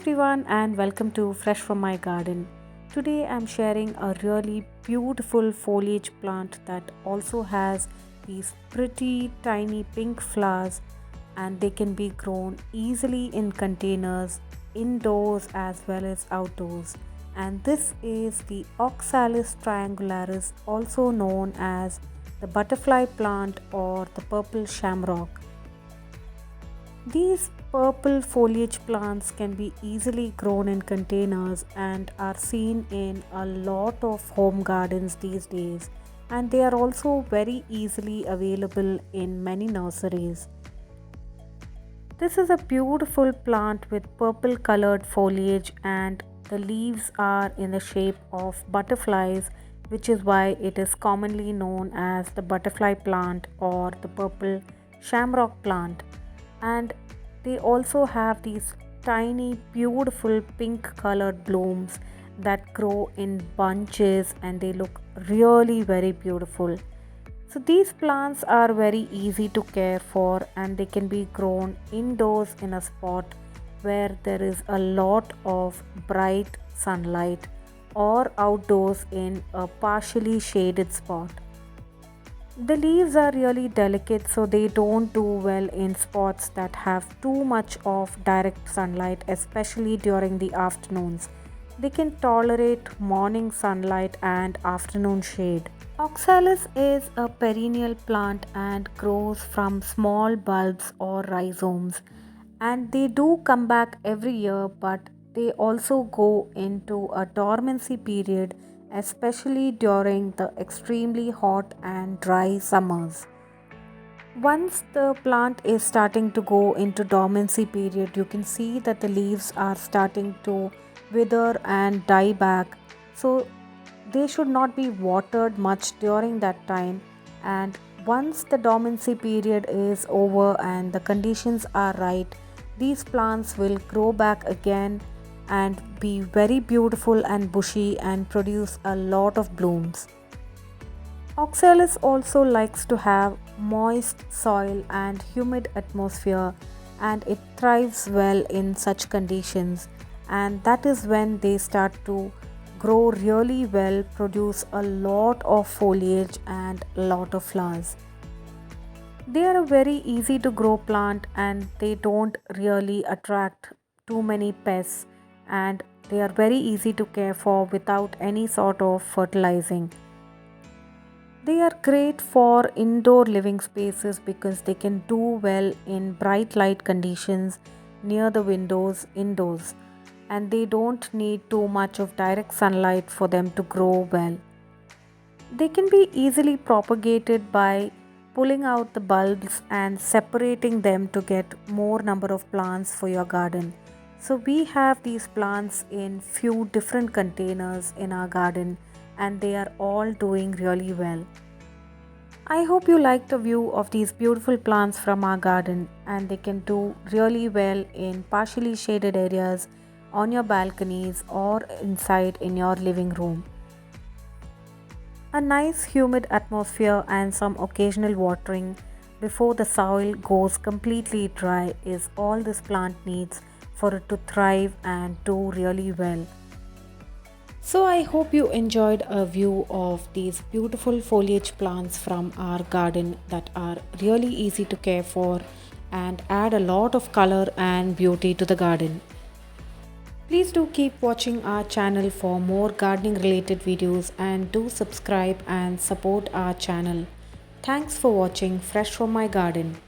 everyone and welcome to Fresh from my garden. Today I'm sharing a really beautiful foliage plant that also has these pretty tiny pink flowers, and they can be grown easily in containers indoors as well as outdoors. And this is the Oxalis Triangularis, also known as the butterfly plant or the purple shamrock. These purple foliage plants can be easily grown in containers and are seen in a lot of home gardens these days, and they are also very easily available in many nurseries. This is a beautiful plant with purple colored foliage, and the leaves are in the shape of butterflies, which is why it is commonly known as the butterfly plant or the purple shamrock plant. And they also have these tiny beautiful pink colored blooms that grow in bunches, and they look really very beautiful. So these plants are very easy to care for, and they can be grown indoors in a spot where there is a lot of bright sunlight, or outdoors in a partially shaded spot. The leaves are really delicate, so they don't do well in spots that have too much of direct sunlight, especially during the afternoons. They can tolerate morning sunlight and afternoon shade. Oxalis is a perennial plant and grows from small bulbs or rhizomes, and they do come back every year, but they also go into a dormancy period, especially during the extremely hot and dry summers. Once the plant is starting to go into dormancy period, you can see that the leaves are starting to wither and die back. So they should not be watered much during that time. And once the dormancy period is over and the conditions are right, these plants will grow back again and be very beautiful and bushy and produce a lot of blooms. Oxalis also likes to have moist soil and humid atmosphere, and it thrives well in such conditions, and that is when they start to grow really well, produce a lot of foliage and a lot of flowers. They are a very easy to grow plant, and they don't really attract too many pests, and they are very easy to care for without any sort of fertilizing. They are great for indoor living spaces because they can do well in bright light conditions near the windows indoors, and they don't need too much of direct sunlight for them to grow well. They can be easily propagated by pulling out the bulbs and separating them to get more number of plants for your garden. So we have these plants in few different containers in our garden, and they are all doing really well. I hope you liked a view of these beautiful plants from our garden, and they can do really well in partially shaded areas, on your balconies, or inside in your living room. A nice humid atmosphere and some occasional watering before the soil goes completely dry is all this plant needs for it to thrive and do really well. So I hope you enjoyed a view of these beautiful foliage plants from our garden that are really easy to care for and add a lot of color and beauty to the garden. Please do keep watching our channel for more gardening related videos, and do subscribe and support our channel. Thanks for watching Fresh from my garden.